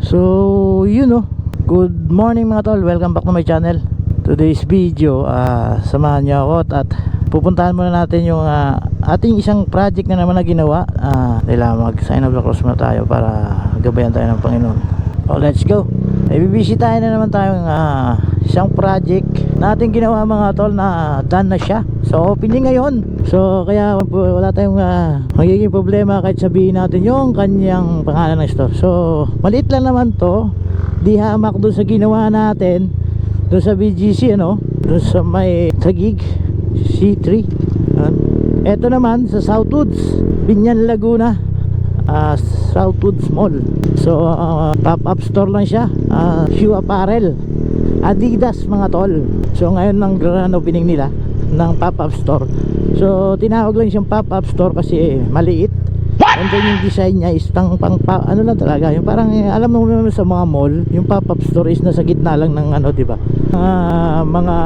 So yun oh, good morning mga tol, welcome back to my channel. Today's video, samahan niyo ako at pupuntahan muna natin yung ating isang project na naman na ginawa. Mag sign of the cross muna tayo para gabayan tayo ng Panginoon. Oh, let's go. Ibibisitahin na naman tayong isang project natin ginawa mga tol na done na siya. So opening ngayon. So kaya wala tayong magiging problema kahit sabihin natin yung kanyang pangalan ng store. So maliit lang naman to, di hamak doon sa ginawa natin doon sa BGC, ano, doon sa may Taguig C3. Ito naman sa Southwoods, Binyan, Laguna, Southwoods Mall. So pop-up store lang siya, shoe apparel, Adidas mga tol. So ngayon ng grand opening nila ng pop-up store. So tinawag lang siyang pop-up store kasi maliit. And then yung design niya is ano lang talaga, yung parang alam mo naman sa mga mall, yung pop-up store is nasa gitna lang ng ano, di ba? Mga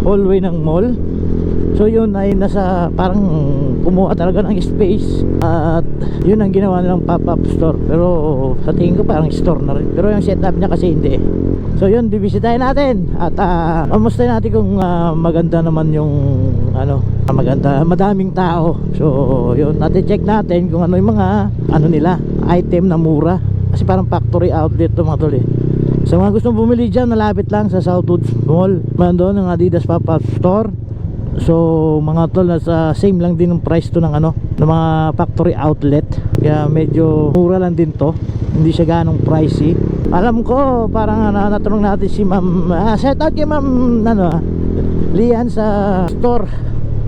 hallway ng mall. So yun ay nasa parang kumuha talaga ng space at yun ang ginawa nilang pop-up store. Pero sa tingin ko parang store na rin. Pero yung setup niya kasi hindi. So yun, bibisitahin natin at kamustahin natin kung maganda naman yung ano, maganda, madaming tao. So yun, natin check natin kung ano yung mga ano nila, item na mura. Kasi parang factory outlet to mga tol eh. So mga gustong bumili dyan, nalapit lang sa Southwoods Mall. Doon ang Adidas pop-up store. So mga tol, nasa same lang din ng price to ng ano, ng mga factory outlet. Kaya medyo mura lang din to, hindi siya ganong pricey. Alam ko parang natanong natin si ma'am, set out kay ma'am ano, Lian sa store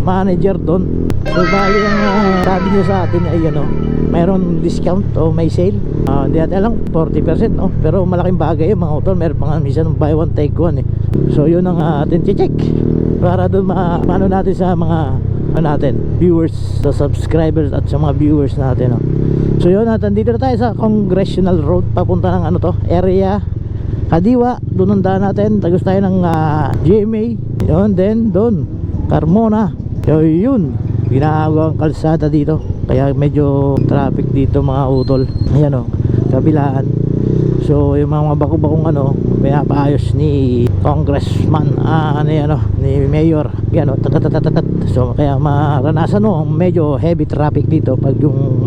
manager doon. So bali ang sabi niya sa atin ay ano, mayroon discount o may sale. Hindi natin alam 40% no? Pero malaking bagay yung mga auto, meron pa nga minsan buy one take one eh. So yun ang atin check para doon maano natin sa mga natin viewers, sa subscribers at sa mga viewers natin no? So yun, nandito na tayo sa Congressional Road, papunta ng ano to, area Kadiwa. Doon ang daan natin, tagos tayo ng GMA yun, then doon Carmona. So yun, ginagawa ang kalsada dito, kaya medyo traffic dito mga utol. Ayan o, kabilaan. So yung mga bako-bakong ano, pinapaayos ni congressman, ano yan o, ni mayor. Yan o, tatatatat. So kaya maranasan o, medyo heavy traffic dito pag yung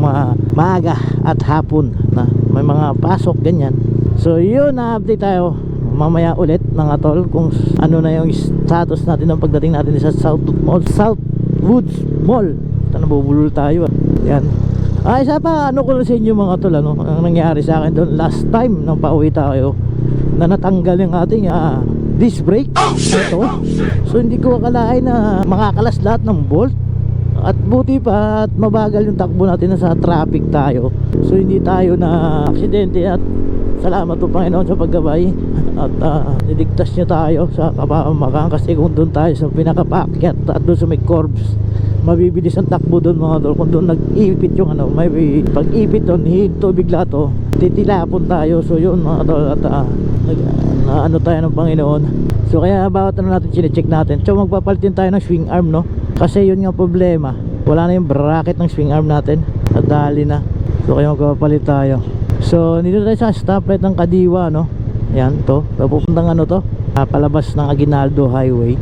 maaga at hapon na may mga pasok ganyan. So yun, na-update tayo mamaya ulit mga tol kung ano na yung status natin ng pagdating natin sa Southwoods Mall. Ito, nabubulol tayo yan. Isa pa, ano ko lang sa inyo mga tol, ano, ang nangyari sa akin doon last time nang pauwi tayo, na natanggal yung ating disc brake ito. So hindi ko akalain na makakalas lahat ng bolt. At buti pa at mabagal yung takbo natin, na sa traffic tayo. So hindi tayo na aksidente at salamat po Panginoon sa paggabay. At niligtas niya tayo sa kapamakan, kasi kung doon tayo sa pinakapakyat at doon sa may curbs, mabibilis ang takbo doon mga tol. Kung doon nag-ipit yung ano, may pag-ipit doon, hinto bigla to, titilapon tayo. So yun mga tol, at ano tayo ng Panginoon. So kaya bawat ano natin chinecheck natin. So magpapalitin tayo ng swing arm no, kasi yun nga problema, wala na yung bracket ng swing arm natin, nadali na. So kaya magpapalit tayo. So dito tayo sa stoplight ng Kadiwa no. Yan to, papupuntang ano to, palabas ng Aguinaldo Highway,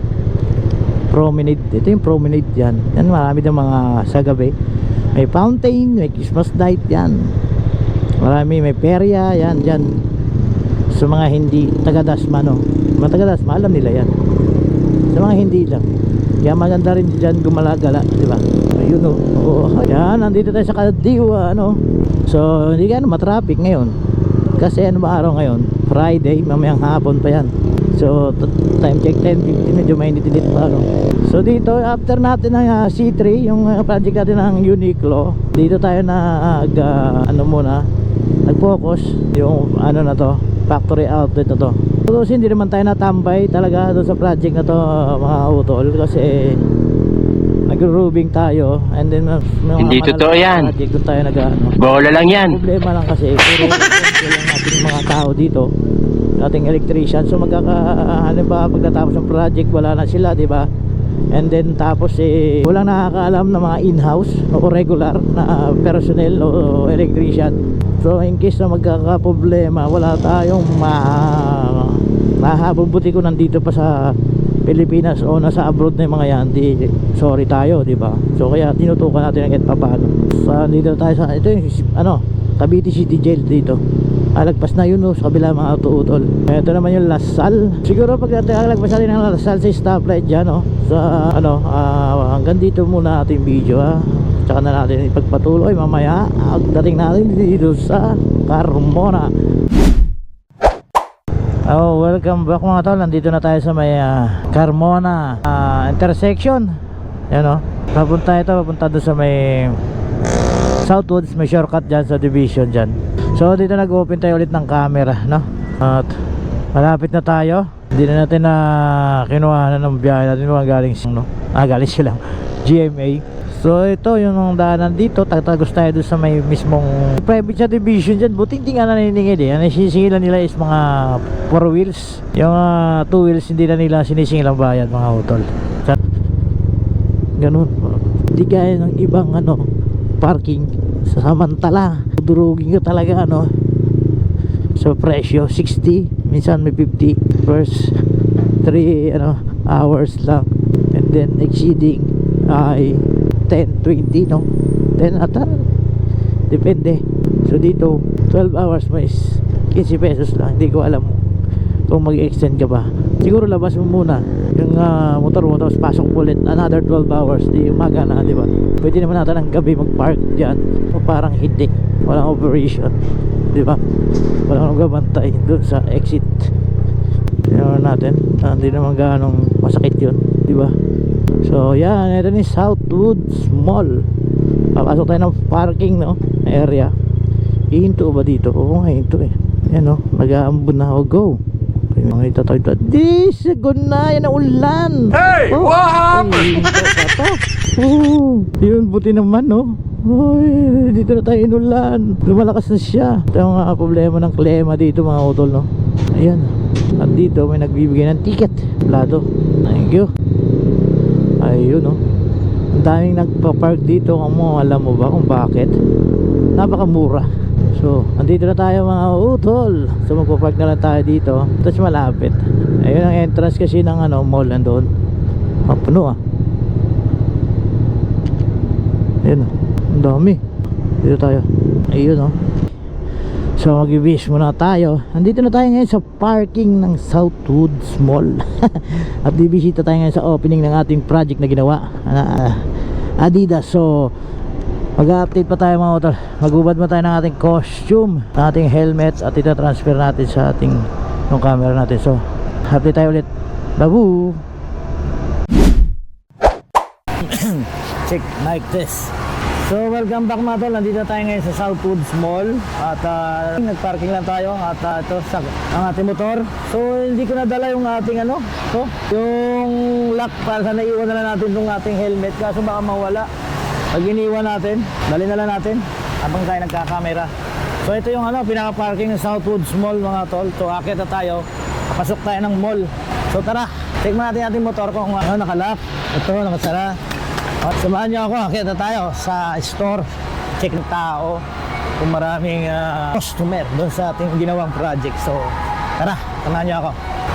promenade. Ito yung promenade yan. Yan, marami ng mga sa gabi. May fountain, may Christmas light yan. Marami, may perya yan dyan. Sa mga hindi taga-Dasma no, mga taga-Dasma alam nila yan. Sa mga hindi lang, kaya maganda rin dyan gumalagala, di ba? Ayun o, yan, nandito tayo sa Kadiwa ano. So hindi ka matraffic ngayon kasi ano ba araw ngayon? Friday, mamayang hapon pa yan. So time check 10:50, medyo mainit-init pa ano. So dito after natin ng C3, yung project natin ng Uniqlo, dito tayo na ano muna, nag-focus yung ano na to, factory outlet na to. So hindi naman tayo natambay talaga doon sa project na to mga utol, kasi nag-rubing tayo, and then hindi totoo yan, doon tayo bola lang yan. Problema lang kasi puro lang natin mga tao dito, ating electrician. So halimbawa pagkatapos ng project wala na sila, di ba? And then tapos walang nakakaalam na mga in-house o regular na personnel o electrician. So in case na magkakaproblema, wala tayong mahabol. Buti ko nandito pa sa Pilipinas o nasa abroad na yung mga yan, di sorry tayo, di ba? So kaya tinutukan natin kahit papaano. So dito tayo sa ito yung Cavite City Jail dito. Alagpas na yun sa kabila mga auto-utol. Ito naman yung Lasal. Siguro pag alagpas natin ng Lasal sa stoplight dyan sa hanggang dito muna ating video tsaka na natin ipagpatuloy mamaya dating natin dito sa Carmona. Welcome back mga tol. Nandito na tayo sa may Carmona intersection. Yan papunta doon sa may Southwoods. May shortcut dyan sa division dyan. So dito nag-open tayo ulit ng camera, at malapit na tayo. Hindi na natin na kinuha ng biyahe natin galing silang GMA. So ito yung daanan dito. Tatagos tayo doon sa may mismong private sa division dyan. Buti hindi nga naniningid Ang sinisingilan nila is mga 4 wheels. Yung 2 wheels hindi na nila sinisingil ang bayad mga utol. Ganun. Hindi gaya ng ibang parking sa samantala. Durugin ka talaga sa presyo 60, minsan may 50 first 3 hours lang, and then exceeding ay 10, 20 10 ata, depende. So dito 12 hours may 15 pesos lang. Hindi ko alam kung mag-extend ka ba. Siguro labas mo muna yung motor mo, tapos pasok ulit another 12 hours, di umaga na, di ba? Pwede naman natin ng gabi mag-park dyan, o parang hindi, walang operation, di ba? Walang gabantay dun sa exit. Tingnan natin, hindi naman ganong masakit yun, di ba? So yan, ito ni Southwoods Mall. Papasok tayo ng parking area. Ihinto ba dito? Oo nga, hinto yan nag-aambon na ako. Go. Makita tayo di sagon na yan ang ulan. Hey, what happened? Yun, buti naman dito na tayo inulan. Lumalakas na siya. Ito yung problema ng klema dito mga utol Ayan. At dito may nagbibigay ng ticket. Lado. Thank you. Ayun ang daming nagpa-park dito. Alam mo ba kung bakit? Napakamura. So, andito na tayo mga utol. So, magpapark na lang tayo dito. Tapos malapit. Ayun ang entrance kasi ng mall nandun. Puno Ayun ang dami. Dito tayo. Ayun So, mag-wish muna tayo. Andito na tayo ngayon sa parking ng Southwoods Mall. At bibisita tayo ngayon sa opening ng ating project na ginawa Adidas. So, mag-update pa tayo mga motor. Magubad mo tayo ng ating costume, ng ating helmet, at ita-transfer natin sa ating yung camera natin. So, update tayo ulit. Babu! Check mic test. So, welcome back mga tol. Nandito tayo ngayon sa Southwoods Mall. At nagparking lang tayo. At ito ang ating motor. So, hindi ko nadala yung ating yung lock para sa naiwan na lang natin yung ating helmet. Kaso baka mawala. Pag iniwan natin, dali na lang natin habang tayo nagkakamera. So ito yung pinaka-parking ng Southwoods Mall mga tol. So akit na tayo, papasok tayo ng mall. So tara, check mo natin ating motor kung nakalock. Ito, nakasara. At samahan nyo ako, akit na tayo sa store. Check ng tao kung maraming customer doon sa ating ginawang project. So tara, samahan nyo ako.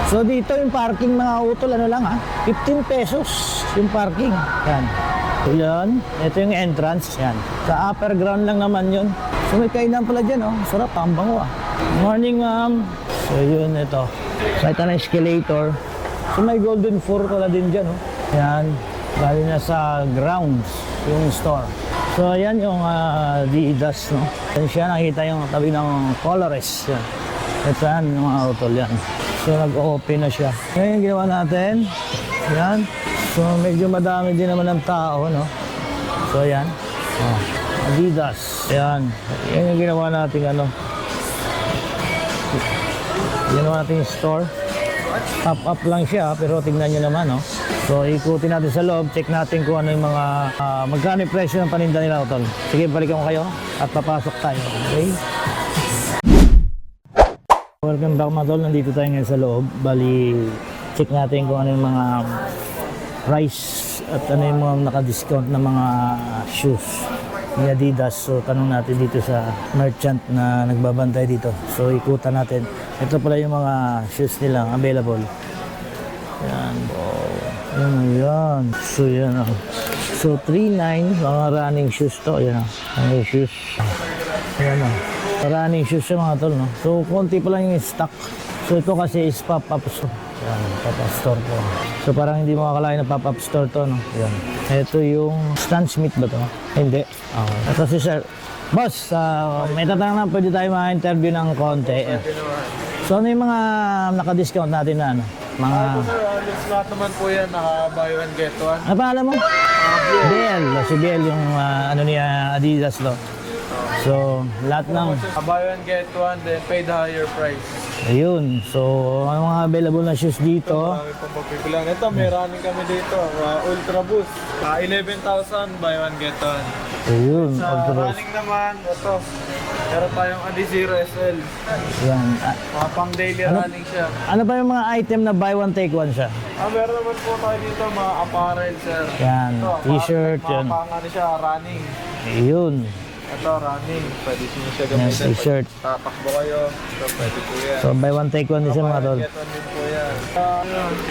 So dito yung parking mga utol, 15 pesos yung parking. Yan. So yan, ito yung entrance. Yan. Sa upper ground lang naman yun. So may kainan pala dyan sarap, pambango Morning ma'am. So yun, ito. So ito na escalator. So may golden floor pala din dyan Yan. Bali na sa grounds yung store. So ayan yung Adidas Yan siya, nakita yung tabi ng Colores. Yan. Ito yan yung mga utol yan. So nag-open na siya. Ngayon yung ginawa natin. Yan. So medyo madami din naman ng tao So ayan Adidas. Ayan. Yan yung ginawa natin ginawa natin yung store. Up lang siya pero tingnan nyo naman So ikutin natin sa loob. Check natin kung ano yung mga magkano yung presyo ng paninda nila utol. Sige, balikan ko kayo at papasok tayo. Okay. Welcome back mga tol. Nandito tayo ngayon sa loob. Bali check natin kung ano yung mga price at ano yung mga naka-discount na mga shoes ni Adidas. So tanong natin dito sa merchant na nagbabantay dito. So ikutan natin. Ito pala yung mga shoes nila available. Yan. Yan. So yan. So 3.9 mga running shoes to. Yan. Mga shoes. Yan. Running shoes yung mga tol, no? So konti pa lang yung stock. So ito kasi is pop-up store. Yan, pop-up store to. So parang hindi mo akalain na pop-up store to, no? Yan. Ito yung Stan Smith ba to? Hindi. Ito si Sir. Boss, may tatanong na pwede tayo ma-interview ng konti. So ano yung mga naka-discount natin na ano? Mga... Sir, lahat naman po yan, naka-buy one get one. Ano pangalan mo? Biel. Si Biel yung ano niya Adidas to. So lahat ng... Buy one get one, then pay the higher price. Ayun. So ano mga available na shoes dito? Marami pong pagpipilan. Ito, may running kami dito. Ultra Boost. 11,000, buy one get one. Ayun. Sa running naman, ito. Meron tayong Adizero SL. Yan. Mga pang daily running siya. Ano ba yung mga item na buy one take one siya? Meron naman po tayo dito, mga apparel, sir. Yan. Ito, T-shirt. Mga Yan. pang ano siya, running. Ayun. Ito, running. Pwede nyo siya Yan. gamitin. T-shirt. Tatakbo kayo. Ito, pwede po yan. So buy one take one din siya mga tol. Get one din po yan.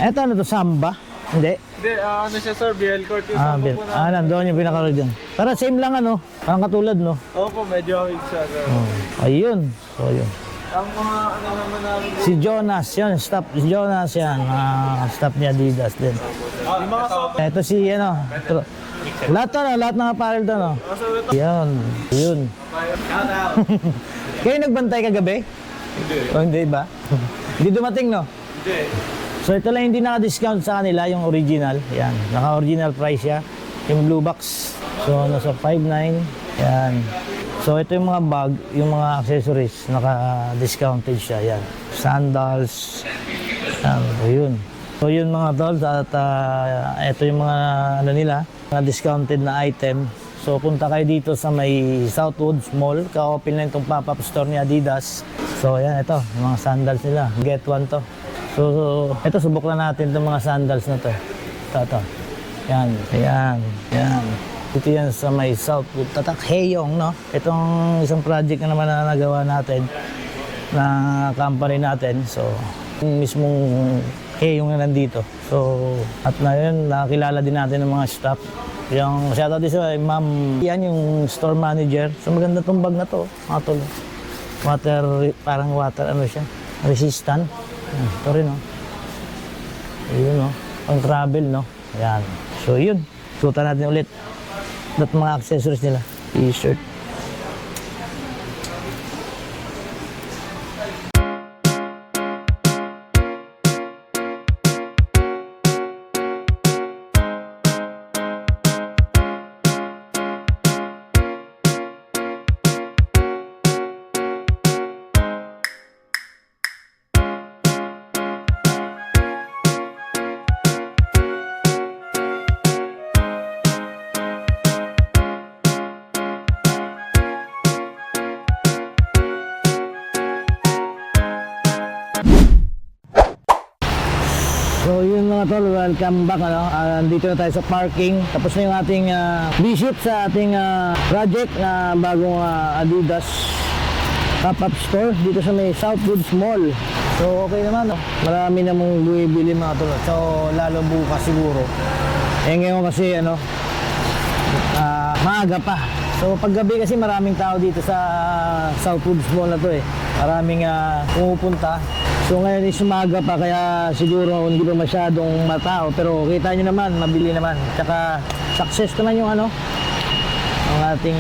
Eto ano to? Samba? Hindi. Hindi, ano siya sir, BL Court yung sambo po na. Nandoon yung pinaka-road dyan. Para same lang ano. Parang katulad no. Opo, medyo hawig siya sir. Ayun. So ayun. Ang mga ano naman namin Si Jonas yun. Staff. Si Jonas yan. Staff ni Adidas din. yung mga sopa. Ito si ano. Lahat to no. Lahat ng apparel to no. Yan. Yun. Kayo nagbantay kagabi? Hindi. O hindi ba? Hindi dumating no? Hindi. So ito lang hindi naka-discount sa kanila yung original. Yan. Naka-original price siya. Yung blue box. So nasa 5.9. Yan. So ito yung mga bag, yung mga accessories. Naka-discounted siya. Yan. Sandals. Yan. So yun. So yun mga tol. At ito yung mga ano nila. Mga discounted na item. So punta kayo dito sa may Southwoods Mall. Ka-open na itong pop-up store ni Adidas. So yan ito. Yung mga sandals nila. Get one to. So ito subok na natin itong mga sandals na to. Ito. Yan. Yan. Yan. Ito yan sa may Southwood. Tatak Heyong, no? Itong isang project na naman na nagawa natin na company natin. So yung mismong Heyong na nandito. So at na yun, nakakilala din natin ng mga staff. Yung shoutout din sa ma'am. Yan yung store manager. So maganda tong bag na to. Mga tol. Parang water, ano siya? Resistant. Ito rin, no? Ayun, no? Pang travel, no? Ayan. So, yun. Suotan natin ulit. At mga accessories nila. T-shirt. So yun mga tol, welcome back. Dito na tayo sa parking. Tapos na yung ating visit sa ating project na bagong Adidas pop-up store dito sa may Southwoods Mall. So okay naman, no? Marami namang bumibili mga tol. So lalo bukas siguro. Ngayon kasi maaga pa. So paggabi kasi maraming tao dito sa Southwoods Mall na to eh. Maraming pumupunta. So ngayon is umaga pa kaya siguro hindi pa masyadong matao pero kita nyo naman, mabili naman. Tsaka success naman yung ang ating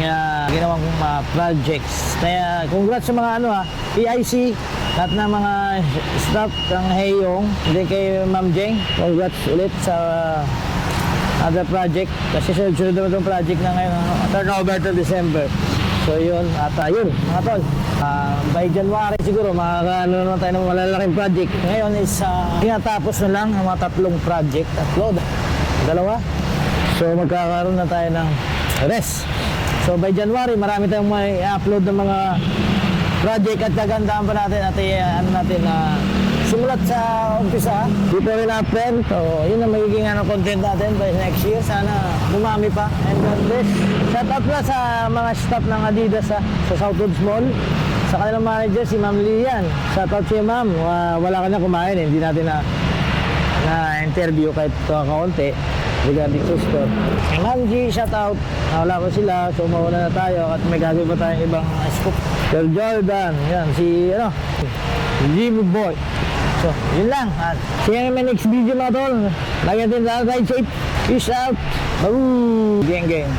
ginawang projects. Kaya congrats sa mga PIC, lahat ng mga staff ng Heyong, hindi kay Ma'am Jeng. Congrats ulit sa other project kasi sunod naman itong project na ngayon turnover to December. So yun, at yun mga tol, by January siguro makakaano naman tayo ng malalaking project. Ngayon is tinatapos na lang ang mga tatlong project, dalawa. So magkakaroon na tayo ng rest. So by January marami tayong may upload ng mga project at kagandahan pa natin at simulat sa umpisa, before and after. So, yun ang magiging content natin by next year. Sana dumami pa. And God bless. Shout out na sa mga staff ng Adidas sa Southwoods Mall. Sa kanilang manager, si Ma'am Lian. Shout out siya, Ma'am. Wala ka na kumain. Hindi natin na-interview kahit kaunti regarding to store. Si Ma'am G, shout out. Wala ko sila. So, mawala na tayo at may gagawin pa tayong ibang scoop. Sir Jordan. Yan, si Jimmy Boy. So, yun lang. At see you in my next video mga tol. Lagi natin ride safe. Peace out. Bye. Gang gang.